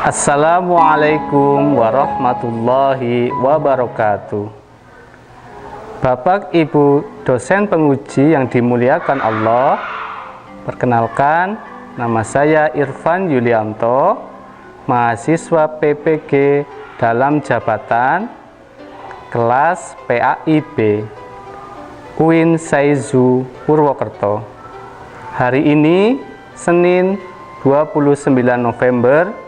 Assalamualaikum warahmatullahi wabarakatuh. Bapak Ibu dosen penguji yang dimuliakan Allah, perkenalkan, nama saya Irfan Yulianto, mahasiswa PPG dalam jabatan kelas PAIB UIN Saizu Purwokerto. Hari ini Senin 29 November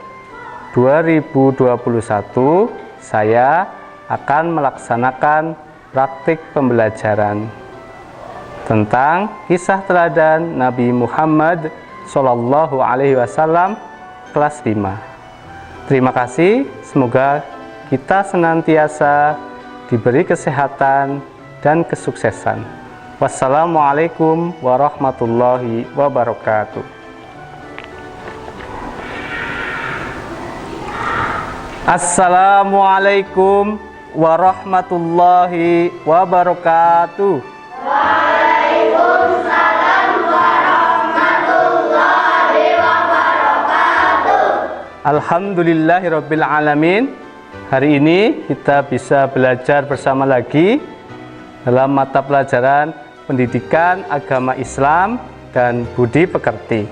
2021, saya akan melaksanakan praktik pembelajaran tentang kisah teladan Nabi Muhammad Shallallahu Alaihi Wasallam kelas 5. Terima kasih, semoga kita senantiasa diberi kesehatan dan kesuksesan. Wassalamualaikum warahmatullahi wabarakatuh. Assalamualaikum warahmatullahi wabarakatuh. Waalaikumsalam warahmatullahi wabarakatuh. Alhamdulillahirabbil alamin. Hari ini kita bisa belajar bersama lagi dalam mata pelajaran Pendidikan Agama Islam dan Budi Pekerti.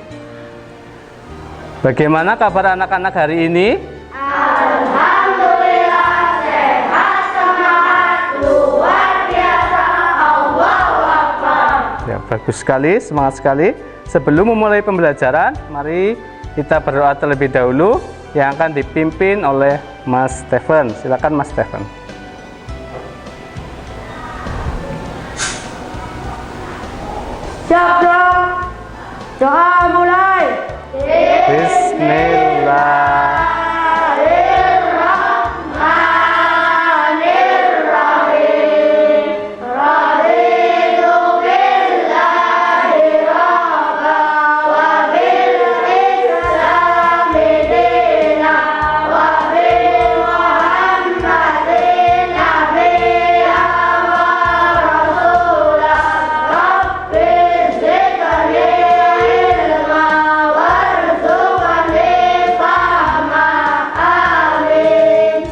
Bagaimana kabar anak-anak hari ini? Alhamdulillah sehat, semangat, luar biasa, Allahu Akbar. Ya, bagus sekali, semangat sekali. Sebelum memulai pembelajaran, mari kita berdoa terlebih dahulu yang akan dipimpin oleh Mas Stephen. Silakan Mas Stephen. Siap dong. Doa mulai. Bismillah.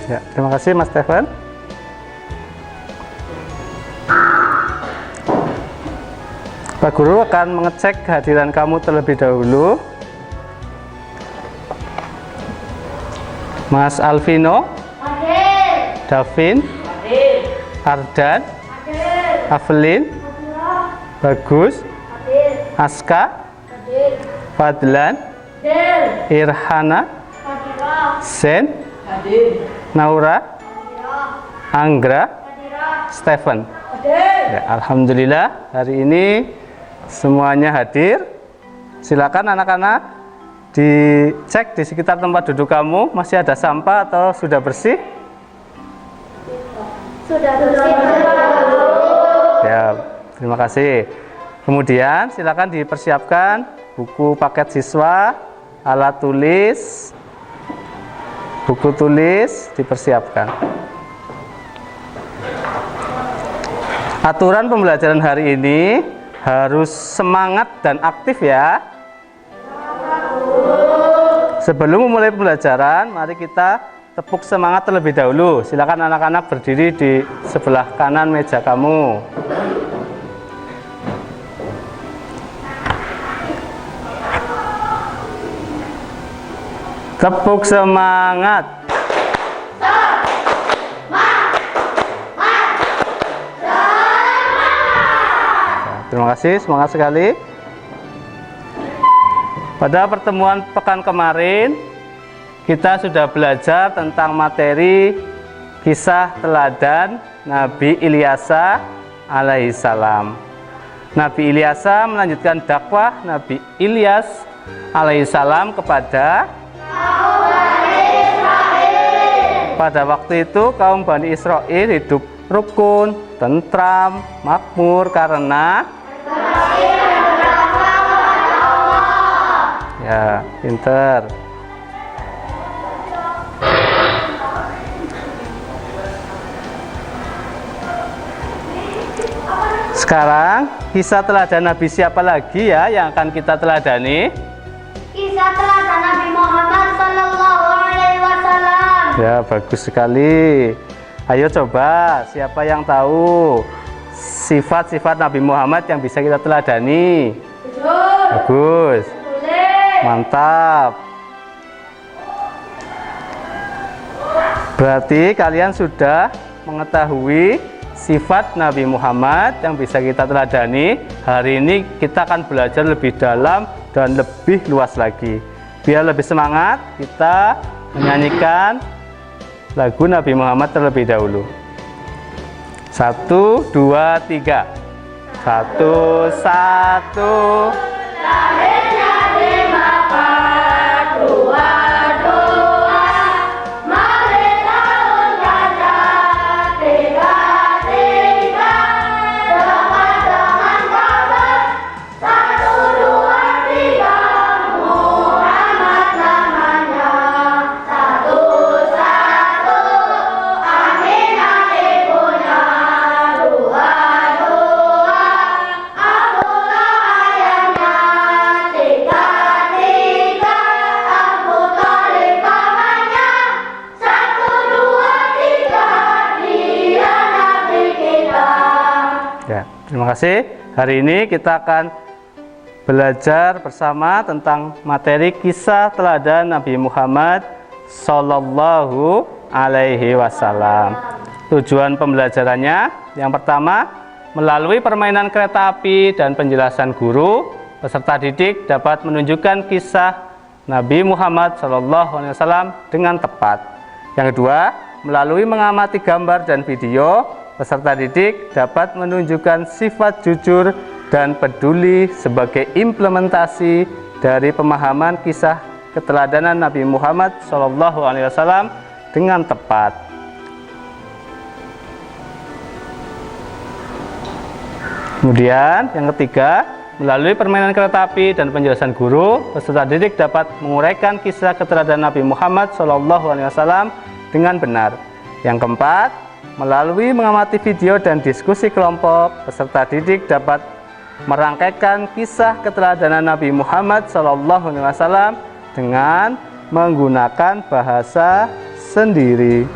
Ya, terima kasih Mas Stephen. Pak Guru akan mengecek kehadiran kamu terlebih dahulu. Mas Alvino, Hadir. Davin, Hadir. Ardan, Hadir. Avelin, Bagus, Hadir. Aska, Hadir. Fadlan, Hadir. Irhana, Hadirah. Zen, Hadir. Naura, Hadirah. Anggra, Hadirah. Stephen. Hadir. Ya, alhamdulillah hari ini semuanya hadir. Silakan anak-anak dicek di sekitar tempat duduk kamu, masih ada sampah atau sudah bersih? Sudah bersih. Ya, terima kasih. Kemudian silakan dipersiapkan buku paket siswa, alat tulis, buku tulis dipersiapkan. Aturan pembelajaran hari ini harus semangat dan aktif ya. Sebelum memulai pembelajaran, mari kita tepuk semangat terlebih dahulu. Silakan anak-anak berdiri di sebelah kanan meja kamu. Tepuk semangat. Terima kasih, semangat sekali. Pada pertemuan pekan kemarin, kita sudah belajar tentang materi kisah teladan Nabi Ilyasa alaihissalam. Nabi Ilyasa melanjutkan dakwah Nabi Ilyas alaihissalam kepada Kaum Bani Israil. Pada waktu itu kaum Bani Israil hidup rukun, tentram, makmur karena ya, pinter. Sekarang kisah teladan Nabi siapa lagi ya yang akan kita teladani? Kisah teladan Nabi Muhammad Sallallahu Alaihi Ya, bagus sekali. Ayo coba, siapa yang tahu sifat-sifat Nabi Muhammad yang bisa kita teladani? Bagus. Mantap. Berarti kalian sudah mengetahui sifat Nabi Muhammad yang bisa kita teladani. Hari ini kita akan belajar lebih dalam dan lebih luas lagi. Biar lebih semangat, kita menyanyikan lagu Nabi Muhammad terlebih dahulu. 1, 2, 3. 1, 1. Lahirnya di Makkah, dua, mari tahun gajah, tiga, dengan kabar, 1, 2, 3, Muhammad namanya, 1, 1, Aminah ibunya, 2, Abdullah ayahnya, 3, Abu Thalib pamannya, 1, 2, 3, dia Nabi kita. Ya, terima kasih. Hari ini kita akan belajar bersama tentang materi kisah teladan Nabi Muhammad Sallallahu Alaihi Wasallam. Tujuan pembelajarannya yang pertama, melalui permainan kereta api dan penjelasan guru, peserta didik dapat menunjukkan kisah Nabi Muhammad Sallallahu Alaihi Wasallam dengan tepat. Yang kedua, melalui mengamati gambar dan video, peserta didik dapat menunjukkan sifat jujur dan peduli sebagai implementasi dari pemahaman kisah keteladanan Nabi Muhammad SAW dengan tepat. Kemudian yang ketiga, melalui permainan kereta api dan penjelasan guru, peserta didik dapat menguraikan kisah keteladanan Nabi Muhammad SAW dengan benar. Yang keempat, melalui mengamati video dan diskusi kelompok, peserta didik dapat merangkaikan kisah keteladanan Nabi Muhammad SAW dengan menggunakan bahasa sendiri.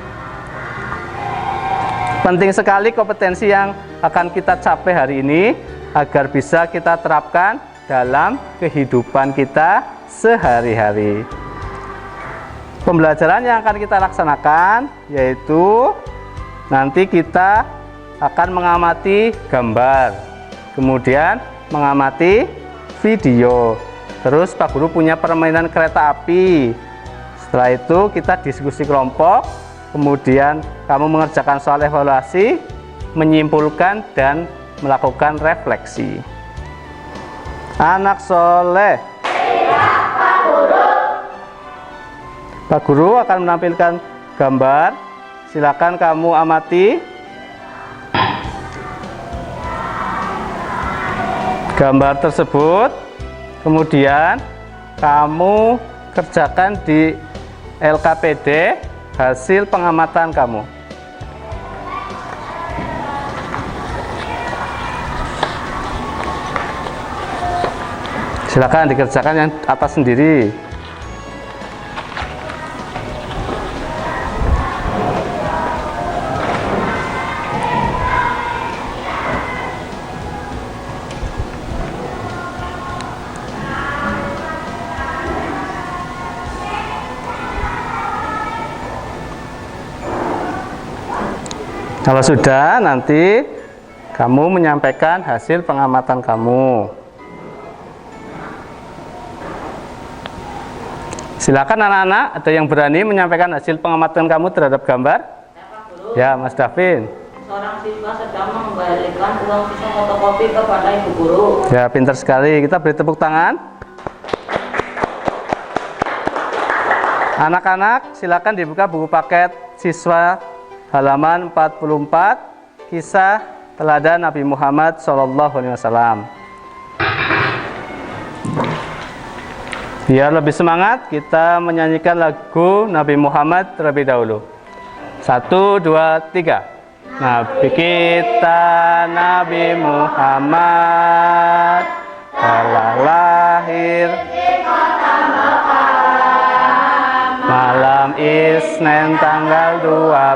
Penting sekali kompetensi yang akan kita capai hari ini agar bisa kita terapkan dalam kehidupan kita sehari-hari. Pembelajaran yang akan kita laksanakan yaitu nanti kita akan mengamati gambar, kemudian mengamati video. Terus Pak Guru punya permainan kereta api. Setelah itu kita diskusi kelompok, kemudian kamu mengerjakan soal evaluasi, menyimpulkan dan melakukan refleksi. Anak soleh. Pak Guru akan menampilkan gambar. Silakan kamu amati gambar tersebut, kemudian kamu kerjakan di LKPD hasil pengamatan kamu. Silakan dikerjakan yang atas sendiri. Kalau sudah, nanti kamu menyampaikan hasil pengamatan kamu. Silakan anak-anak, ada yang berani menyampaikan hasil pengamatan kamu terhadap gambar? Ya, Mas Davin. Seorang siswa sedang mengembalikan uang sisa fotokopi kepada ibu guru. Ya, pintar sekali. Kita beri tepuk tangan. Anak-anak, silakan dibuka buku paket siswa halaman 44, kisah teladan Nabi Muhammad SAW. Biar lebih semangat, kita menyanyikan lagu Nabi Muhammad terlebih dahulu. 1, 2, 3. Nabi kita Nabi Muhammad telah lahir malam Isra Senin tanggal 12.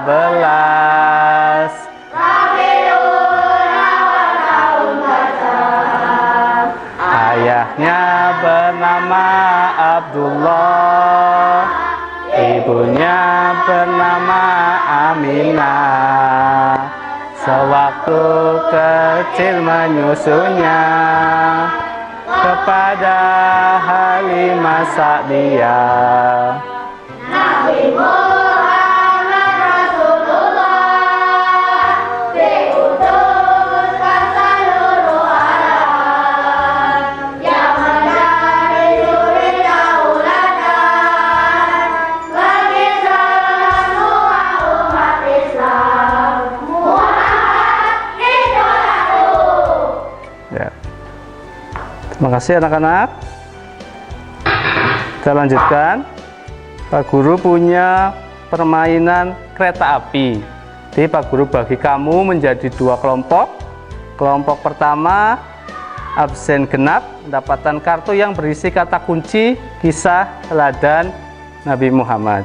Ayahnya bernama Abdullah, ibunya bernama Aminah. Sewaktu kecil menyusunya kepada Halimah Sa'diyah. Nabi Muhammad Rasulullah diutuskan seluruh alam yang menjadi suri tauladan bagi semua umat Islam. Muhammad idolaku. Ya. Terima kasih anak-anak. Kita lanjutkan. Pak Guru punya permainan kereta api. Jadi Pak Guru bagi kamu menjadi 2 kelompok. Kelompok pertama absen genap mendapatkan kartu yang berisi kata kunci kisah teladan Nabi Muhammad.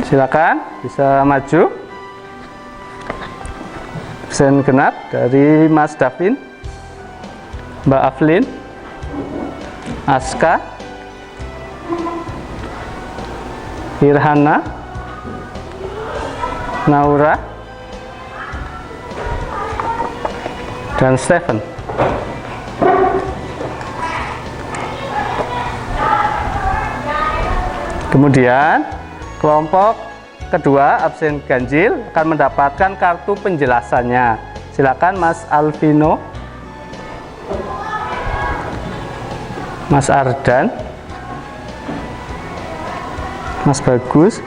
Silakan bisa maju. Absen genap dari Mas Davin, Mbak Aflin, Aska, Irhana, Naura, dan Stephen. Kemudian kelompok kedua absen ganjil akan mendapatkan kartu penjelasannya. Silakan Mas Alvino, Mas Ardan, Mas Bagus,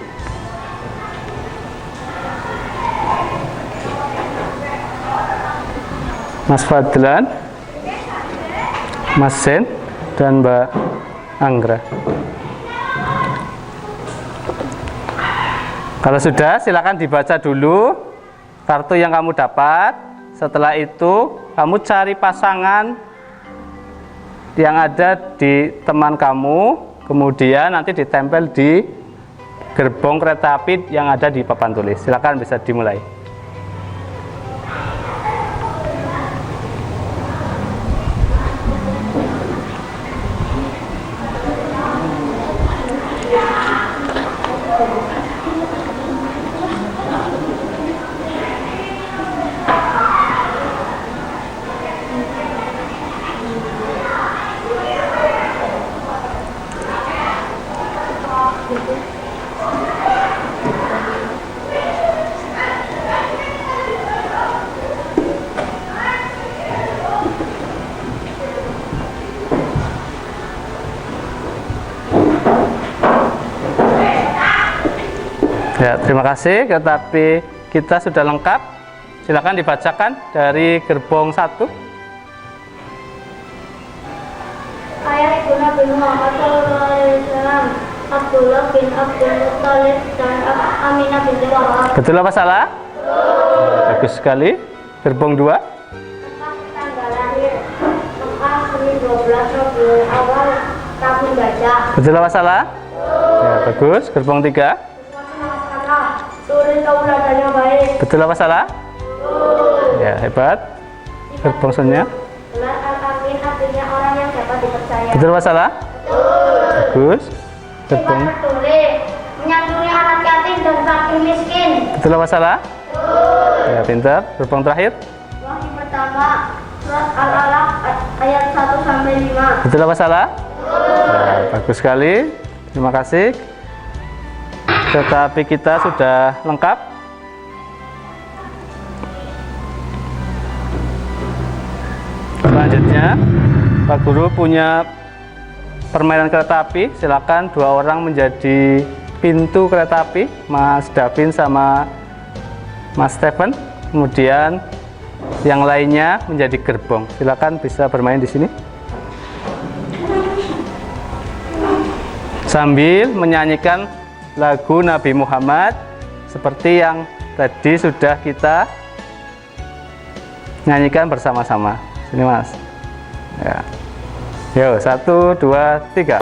Mas Fadlan, Mas Sen, dan Mbak Anggra. Kalau sudah, silakan dibaca dulu kartu yang kamu dapat. Setelah itu, kamu cari pasangan yang ada di teman kamu, kemudian nanti ditempel di gerbong kereta api yang ada di papan tulis. Silakan bisa dimulai. Ya, terima kasih. Tetapi kita sudah lengkap. Silakan dibacakan dari gerbong 1. Ayah ibu Nabi Muhammad SAW, Abdullah bin Abdul Muttalib dan Aminah binti Wahab. Betul apa salah? Bagus sekali. Gerbong 2. Tanggal lahir Mekah Senin 12 Rabiul Awal tahun gajah. Betul apa salah? Ya, bagus. Gerbong 3. Suri tauladan yang baik. Betul apa salah? Ya, hebat. Gerbong selanjutnya. Al-Amin artinya orang yang dapat dipercaya. Betul apa salah? Bagus. Gerbong. Sifat tertulis menyantuni anak yatim dan fakir miskin. Betul apa salah? Ya, pintar. Gerbong terakhir. Wahyu pertama surat Al-Alaq ayat 1 sampai 5. Betul apa salah? Ya, bagus sekali. Terima kasih. Tetapi kita sudah lengkap. Selanjutnya, Pak Guru punya permainan kereta api. Silakan 2 orang menjadi pintu kereta api, Mas Davin sama Mas Stephen. Kemudian yang lainnya menjadi gerbong. Silakan bisa bermain di sini. Sambil menyanyikan lagu Nabi Muhammad seperti yang tadi sudah kita nyanyikan bersama-sama. Sini Mas. Ya. Yo, 1, 2, 3. 1,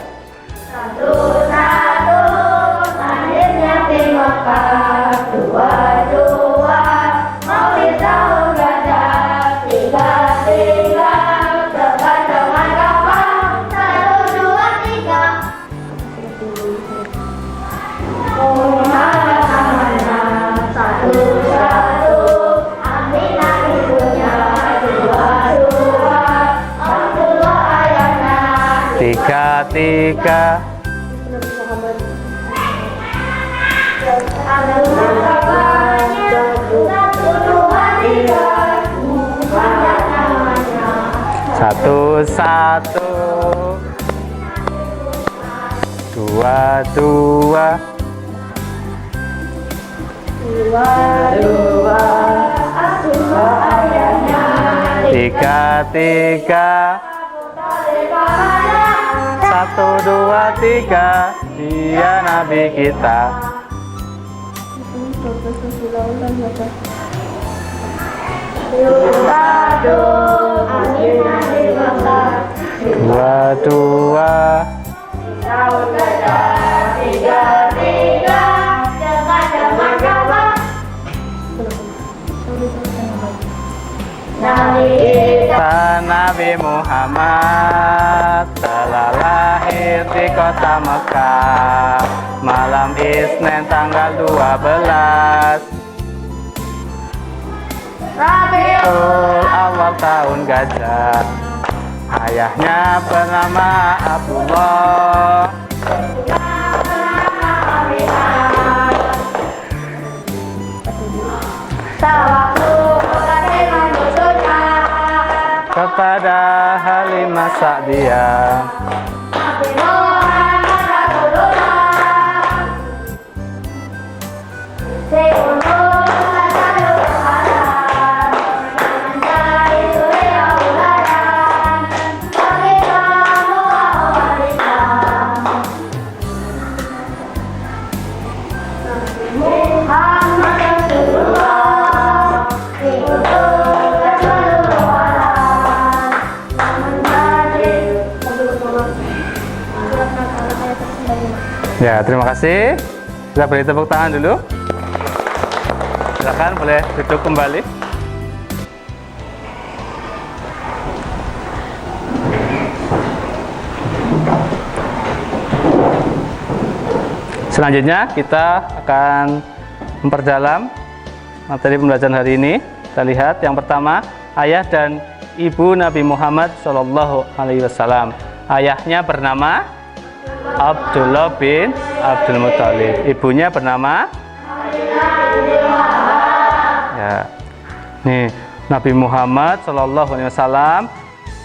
1. tiga. Satu satu, dua dua, tiga tiga, satu dua tiga, dia Nabi kita. Dua dua, Nabi Muhammad telah lahir di kota Mekah malam Isnin tanggal 12 Rabiul Awal tahun Gajah. Ayahnya bernama Abdullah, kepada Halimah Sa'diyah. Ya, terima kasih. Kita beri tepuk tangan dulu. Silakan boleh duduk kembali. Selanjutnya kita akan memperdalam materi pembelajaran hari ini. Kita lihat yang pertama, ayah dan ibu Nabi Muhammad SAW. Ayahnya bernama Abdullah bin Abdul Muthalib. Ibunya bernama ya. Nih, Nabi Muhammad SAW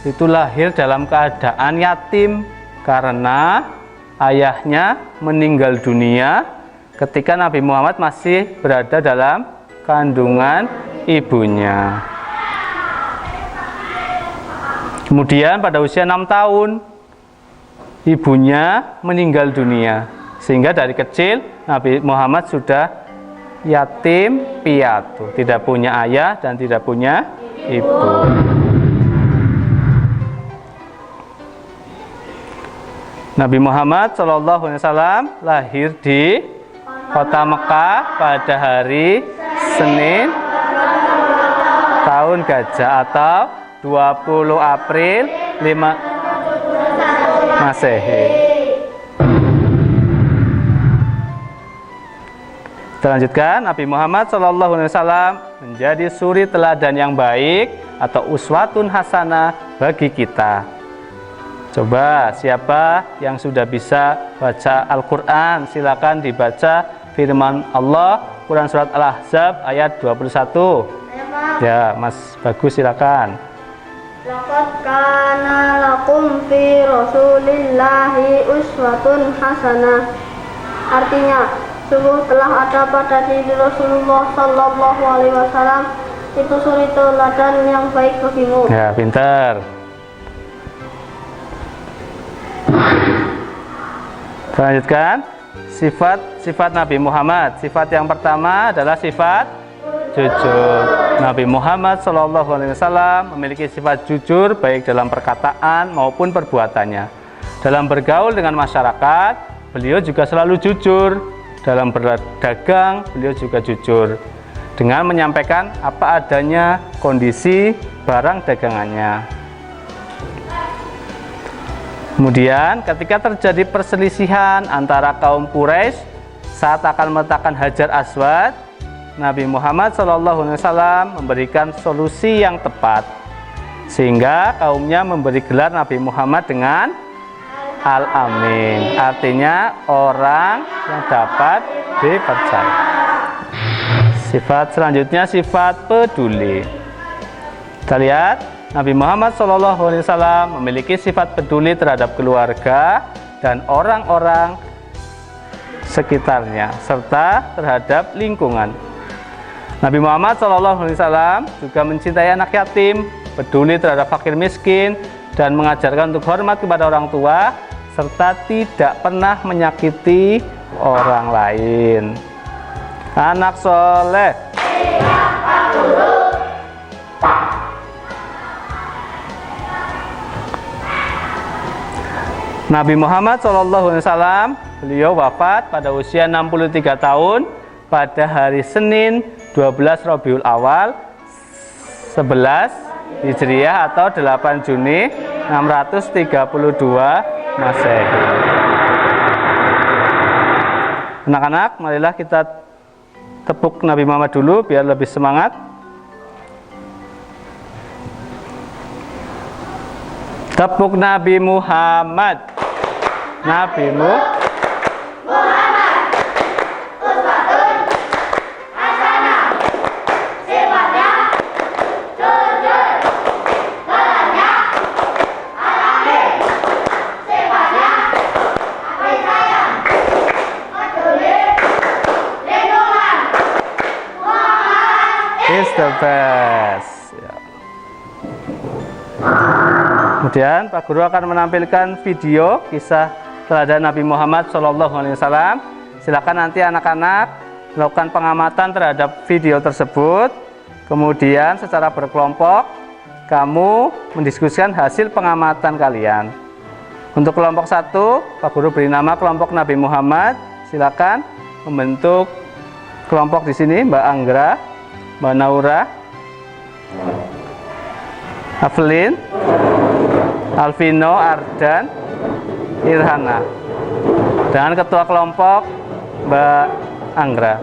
itu lahir dalam keadaan yatim karena ayahnya meninggal dunia ketika Nabi Muhammad masih berada dalam kandungan ibunya. Kemudian pada usia 6 tahun ibunya meninggal dunia, sehingga dari kecil Nabi Muhammad sudah yatim piatu, tidak punya ayah dan tidak punya ibu. Nabi Muhammad SAW lahir di kota Mekah pada hari Senin tahun Gajah atau 20 April 5 Masehi. Kita lanjutkan. Nabi Muhammad SAW menjadi suri teladan yang baik atau uswatun hasanah bagi kita. Coba siapa yang sudah bisa baca Al-Quran, silakan dibaca firman Allah, Quran surat Al-Ahzab ayat 21. Ya, Mas Bagus silakan. Laqad kana lakum fi Rasulillahi uswatun hasanah. Artinya, sungguh telah ada pada diri Rasulullah sallallahu alaihi wasallam itu suri teladan yang baik bagimu. Ya, pintar. Lanjutkan. Sifat Nabi Muhammad. Sifat yang pertama adalah sifat jujur. Nabi Muhammad SAW memiliki sifat jujur baik dalam perkataan maupun perbuatannya. Dalam bergaul dengan masyarakat, beliau juga selalu jujur. Dalam berdagang, beliau juga jujur dengan menyampaikan apa adanya kondisi barang dagangannya. Kemudian ketika terjadi perselisihan antara kaum Quraisy saat akan meletakkan Hajar Aswad, Nabi Muhammad SAW memberikan solusi yang tepat, sehingga kaumnya memberi gelar Nabi Muhammad dengan al-amin. Artinya orang yang dapat dipercaya. Sifat selanjutnya sifat peduli. Kita lihat Nabi Muhammad SAW memiliki sifat peduli terhadap keluarga dan orang-orang sekitarnya serta terhadap lingkungan. Nabi Muhammad SAW juga mencintai anak yatim, peduli terhadap fakir miskin, dan mengajarkan untuk hormat kepada orang tua serta tidak pernah menyakiti orang lain. Anak soleh. Nabi Muhammad SAW beliau wafat pada usia 63 tahun pada hari Senin 12 Rabiul Awal 11 Hijriah atau 8 Juni 632 Masehi. Anak-anak, marilah kita tepuk Nabi Muhammad dulu biar lebih semangat. Tepuk Nabi Muhammad. Nabi Muhammad uswatun hasanah. Sifatnya jujur, jalannya al-amin. Sifatnya kasih sayang, peduli, lindungan. Muhammad is the best. Ya. Kemudian Pak Guru akan menampilkan video kisah teladan Nabi Muhammad SAW. Silakan nanti anak-anak melakukan pengamatan terhadap video tersebut. Kemudian secara berkelompok kamu mendiskusikan hasil pengamatan kalian. Untuk kelompok 1, Pak Guru beri nama kelompok Nabi Muhammad. Silakan membentuk kelompok di sini, Mbak Anggra, Mbak Naura, Avelin, Alvino, Ardan, Irhana, dan ketua kelompok Mbak Anggra.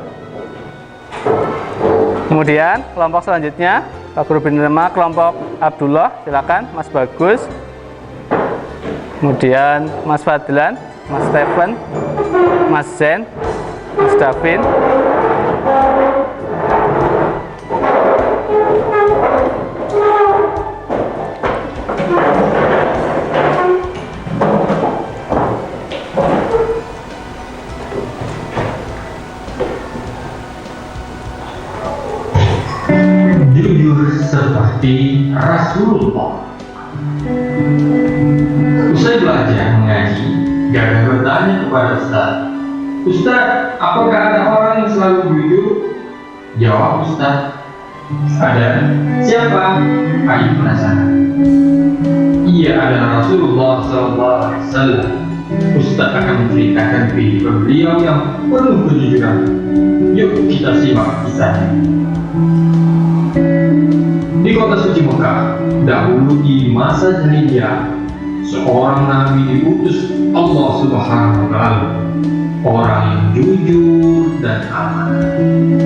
Kemudian kelompok selanjutnya Pak Guru beri nama kelompok Abdullah. Silakan Mas Bagus, kemudian Mas Fadlan, Mas Stephen, Mas Zen, Mas Davin. Jujur seperti Rasulullah. Usai belajar mengaji, Gaga bertanya kepada Ustaz, "Ustaz, apakah ada orang yang selalu jujur?" Jawab Ustaz, "Ada." "Siapa?" Ayu penasaran. "Ia adalah Rasulullah SAW." Ustaz akan menceritakan kehidupan beliau yang penuh kejujuran. Yuk kita simak kisahnya. Di kota suci Mekah, dahulu di masa jahiliyah, seorang nabi diutus Allah Subhanahu wa Ta'ala, orang yang jujur dan amanah.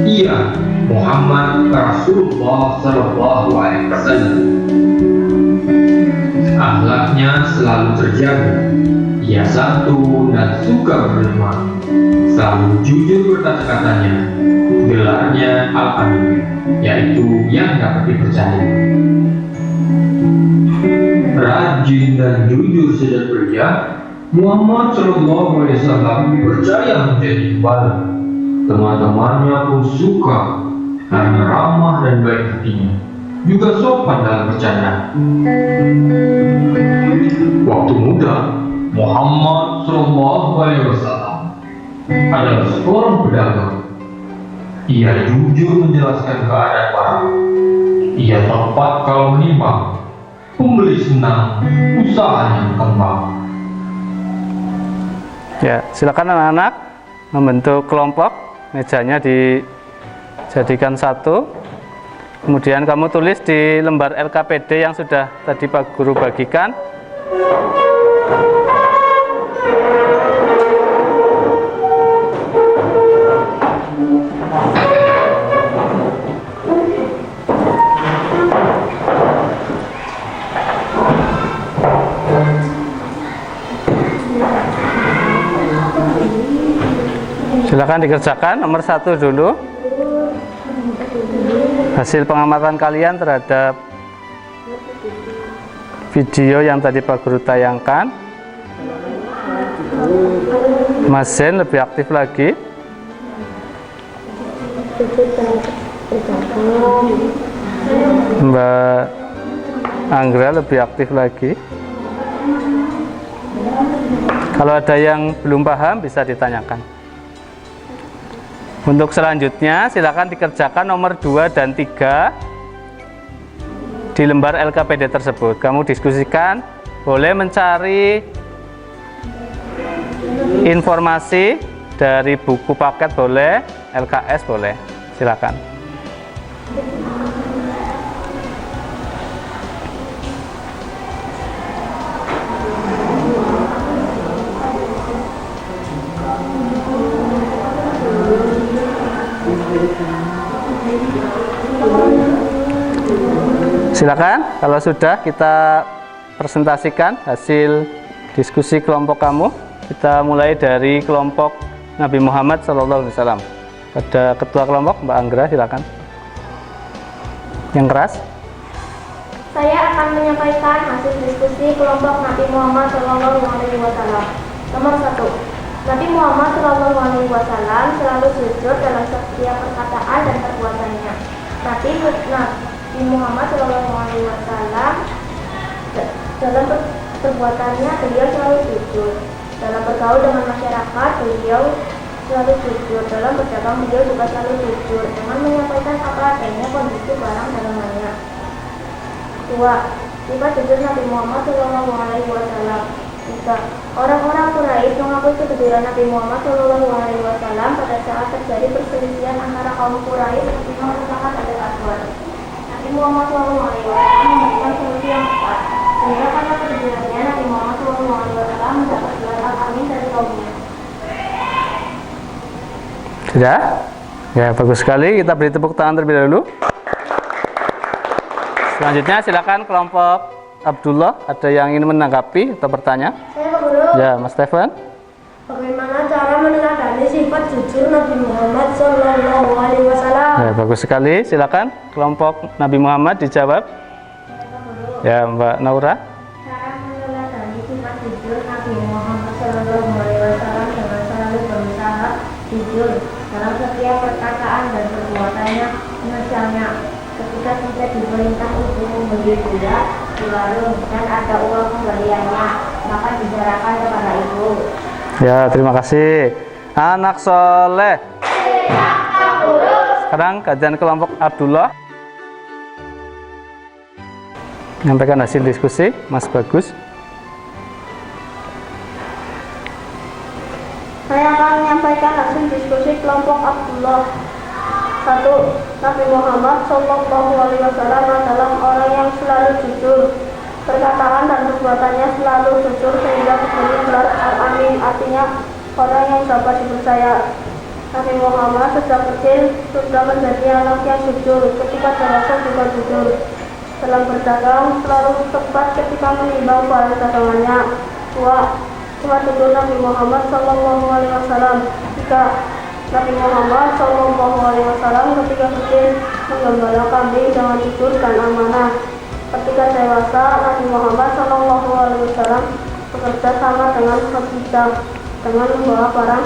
Ia Muhammad Rasulullah Sallallahu Alaihi Wasallam. Akhlaknya selalu terjaga. Ia santun dan suka beriman, selalu jujur berkata-katanya. Gelarnya Al-Amin, yaitu yang dapat dipercaya. Rajin dan jujur sejak belia, Muhammad SAW dipercaya menjadi gembala. Teman-temannya pun suka karena ramah dan baik hatinya, juga sopan dalam bercanda. Waktu muda, Muhammad SAW adalah seorang pedagang. Ia jujur menjelaskan keadaan barang. Ia tepat kalau menimbang. Pembeli senang, usahanya berkembang. Ya, silakan anak-anak membentuk kelompok. Mejanya dijadikan satu. Kemudian kamu tulis di lembar LKPD yang sudah tadi Pak Guru bagikan. Silakan dikerjakan nomor 1 dulu. Hasil pengamatan kalian terhadap video yang tadi Pak Guru tayangkan. Mas Zen lebih aktif lagi. Mbak Anggra lebih aktif lagi. Kalau ada yang belum paham bisa ditanyakan. Untuk selanjutnya silakan dikerjakan nomor 2 dan 3 di lembar LKPD tersebut. Kamu diskusikan, boleh mencari informasi dari buku paket boleh, LKS boleh. Silakan. Silakan, kalau sudah kita presentasikan hasil diskusi kelompok kamu. Kita mulai dari kelompok Nabi Muhammad SAW. Pada ketua kelompok Mbak Anggra, silakan. Yang keras. Saya akan menyampaikan hasil diskusi kelompok Nabi Muhammad SAW. Nomor 1. Nabi Muhammad SAW selalu jujur dalam setiap perkataan dan perbuatannya. Nabi Muhammad SAW dalam perbuatannya beliau selalu jujur. Dalam bergaul dengan masyarakat beliau selalu jujur. Dalam berdagang beliau juga selalu jujur dengan menyampaikan apa adanya kondisi barang dagangannya. 2. Sifat jujur Nabi Muhammad SAW. 3. Orang-orang Quraisy mengakui kejujuran Nabi Muhammad SAW pada saat terjadi perselisihan antara kaum Quraisy yang merupakan Hajar Aswad. Nabi Muhammad SAW memberikan solusi yang tepat, sehingga karena kejujurannya Nabi Muhammad SAW mendapat gelar Al-Amin dari kaumnya. Sudah? Ya, bagus sekali. Kita beri tepuk tangan terlebih dahulu. Selanjutnya silakan kelompok Abdullah, ada yang ingin menanggapi atau bertanya? Saya Pak Guru. Ya, Mas Stephen. Bagaimana cara meneladani sifat jujur Nabi Muhammad SAW? Ya, bagus sekali. Silakan kelompok Nabi Muhammad dijawab. Ya, Mbak Naura. Cara meneladani sifat jujur Nabi Muhammad SAW dengan selalu berusaha jujur dalam setiap perkataan dan perbuatannya. Misalnya, ketika kita diperintah untuk membeli gula di warung dan ada uang kembaliannya, maka diserahkan kepada ibu. Ya, terima kasih. Anak soleh. Sekarang kajian kelompok Abdullah. Menyampaikan hasil diskusi, Mas Bagus. Saya akan menyampaikan hasil diskusi kelompok Abdullah. 1. Nabi Muhammad SAW adalah orang yang selalu jujur. Perkataan dan perbuatannya selalu jujur sehingga diberi gelar Al-Amin, artinya orang yang dapat dipercaya. Nabi Muhammad sejak kecil sudah menjadi anak yang jujur, ketika dewasa juga jujur. Dalam berdagang selalu tepat ketika menimbang barang dagangannya. 2. Sifat jujur Nabi Muhammad SAW. 3. Nabi Muhammad SAW ketika kecil menggembala kambing dengan jujur dan amanah. Ketika dewasa, Nabi Muhammad SAW bekerja sama dengan Khadijah dengan membawa barang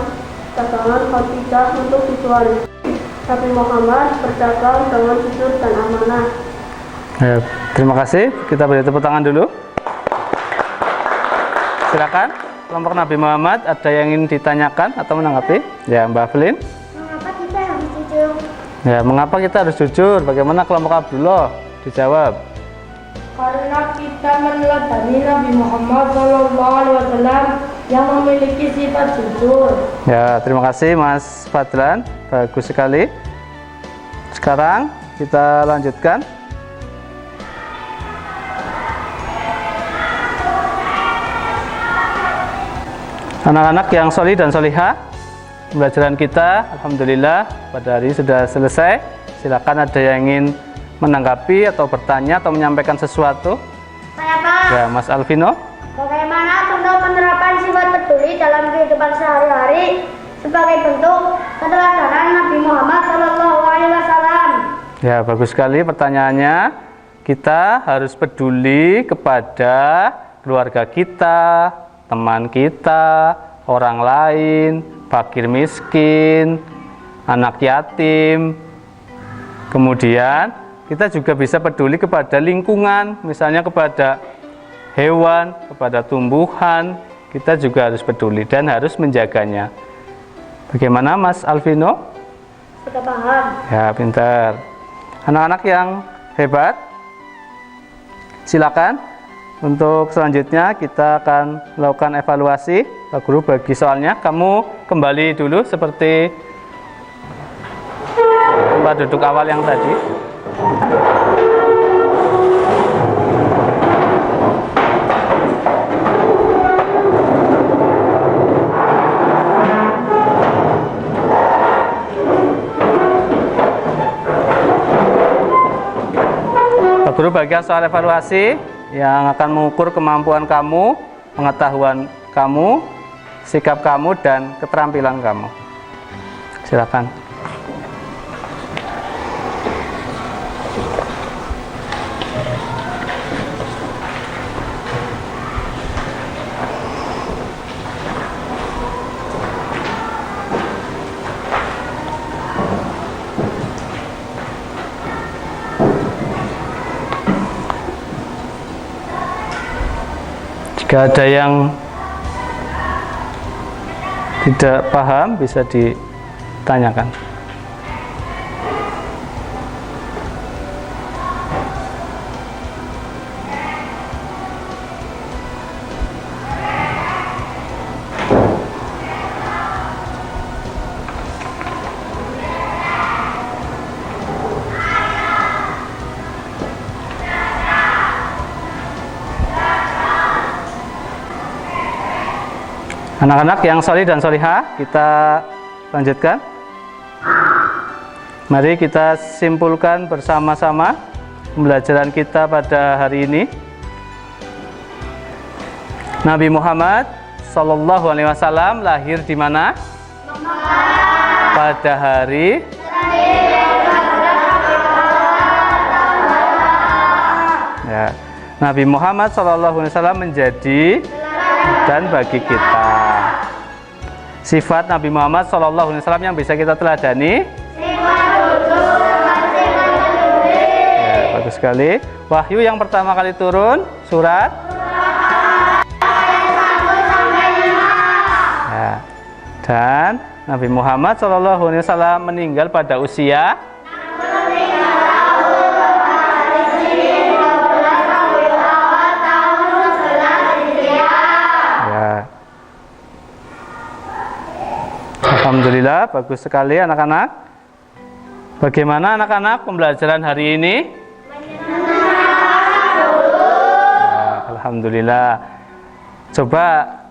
dagangan Khadijah untuk dijual. Nabi Muhammad berdagang dengan jujur dan amanah. Ya, terima kasih. Kita beri tepuk tangan dulu. Silakan kelompok Nabi Muhammad, ada yang ingin ditanyakan atau menanggapi? Ya, Mbak Evelyn. Mengapa kita harus jujur? Ya, mengapa kita harus jujur? Bagaimana kelompok Abdullah? Dijawab. Karena kita meneladani Nabi Muhammad SAW yang memiliki sifat jujur. Ya, terima kasih Mas Fadlan. Bagus sekali. Sekarang kita lanjutkan. Anak-anak yang solih dan solihah, pembelajaran kita alhamdulillah pada hari ini sudah selesai. Silakan ada yang ingin menanggapi atau bertanya atau menyampaikan sesuatu. Saya Pak. Ya, Mas Alvino. Bagaimana contoh penerapan sifat peduli dalam kehidupan sehari-hari sebagai bentuk keteladanan Nabi Muhammad SAW? Ya, bagus sekali pertanyaannya. Kita harus peduli kepada keluarga kita, teman kita, orang lain, fakir miskin, anak yatim. Kemudian kita juga bisa peduli kepada lingkungan, misalnya kepada hewan, kepada tumbuhan. Kita juga harus peduli dan harus menjaganya. Bagaimana Mas Alvino? Sudah paham. Ya, pintar. Anak-anak yang hebat, silakan. Untuk selanjutnya kita akan melakukan evaluasi. Pak Guru bagi soalnya, kamu kembali dulu seperti tempat duduk awal yang tadi. Pak Guru bagian soal evaluasi yang akan mengukur kemampuan kamu, pengetahuan kamu, sikap kamu, dan keterampilan kamu. Silakan. Jika ada yang tidak paham bisa ditanyakan. Anak-anak yang solih dan solihah, kita lanjutkan. Mari kita simpulkan bersama-sama pembelajaran kita pada hari ini. Nabi Muhammad Sallallahu Alaihi Wasallam lahir di mana? Pada hari ya. Nabi Muhammad Sallallahu Alaihi Wasallam menjadi dan bagi kita. Sifat Nabi Muhammad SAW yang bisa kita teladani. Ya, bagus sekali. Wahyu yang pertama kali turun surat ya. Dan Nabi Muhammad SAW meninggal pada usia Alhamdulillah, bagus sekali anak-anak. Bagaimana anak-anak pembelajaran hari ini? Ya, Alhamdulillah. Coba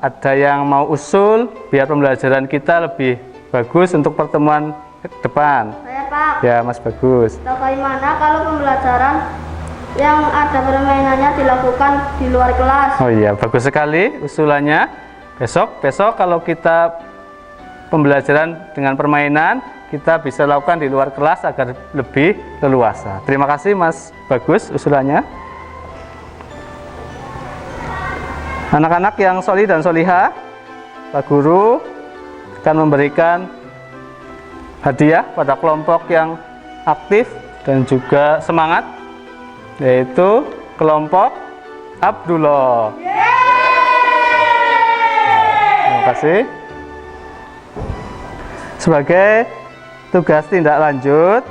ada yang mau usul biar pembelajaran kita lebih bagus untuk pertemuan depan. Saya Pak. Ya, Mas Bagus. Bagaimana kalau pembelajaran yang ada permainannya dilakukan di luar kelas? Oh iya, bagus sekali usulannya. Besok kalau kita pembelajaran dengan permainan, kita bisa lakukan di luar kelas agar lebih leluasa. Terima kasih Mas Bagus usulannya. Anak-anak yang solih dan solihah, Pak Guru akan memberikan hadiah pada kelompok yang aktif dan juga semangat, yaitu kelompok Abdullah. Terima kasih. Sebagai tugas tindak lanjut,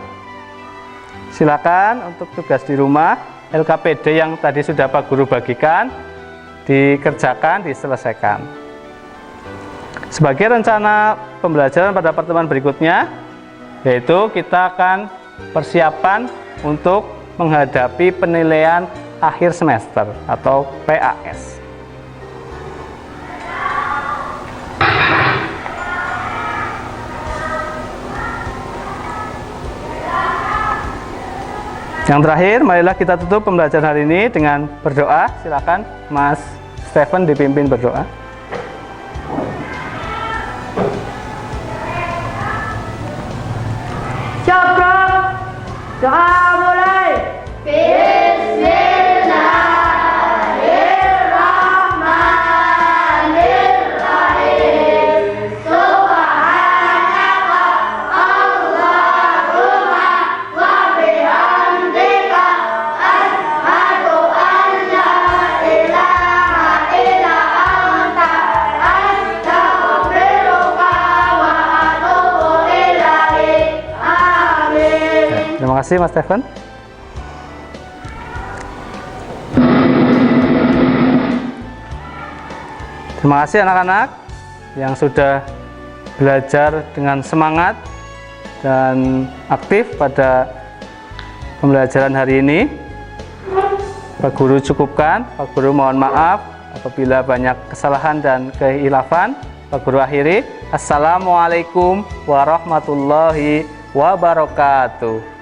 silakan untuk tugas di rumah LKPD yang tadi sudah Pak Guru bagikan dikerjakan, diselesaikan. Sebagai rencana pembelajaran pada pertemuan berikutnya, yaitu kita akan persiapan untuk menghadapi penilaian akhir semester atau PAS. Yang terakhir, marilah kita tutup pembelajaran hari ini dengan berdoa. Silakan Mas Stephen dipimpin berdoa. Doa mulai. Bismillahirrahmanirrahim. Subhanaka Allahumma wa bihamdika asyhadu an la ilaha illa anta astaghfiruka wa atubu ilaik. Amin. Terima kasih Mas Stephen. Terima kasih anak-anak yang sudah belajar dengan semangat dan aktif pada pembelajaran hari ini. Pak Guru cukupkan, Pak Guru mohon maaf apabila banyak kesalahan dan kehilafan. Pak Guru akhiri. Assalamualaikum warahmatullahi wabarakatuh.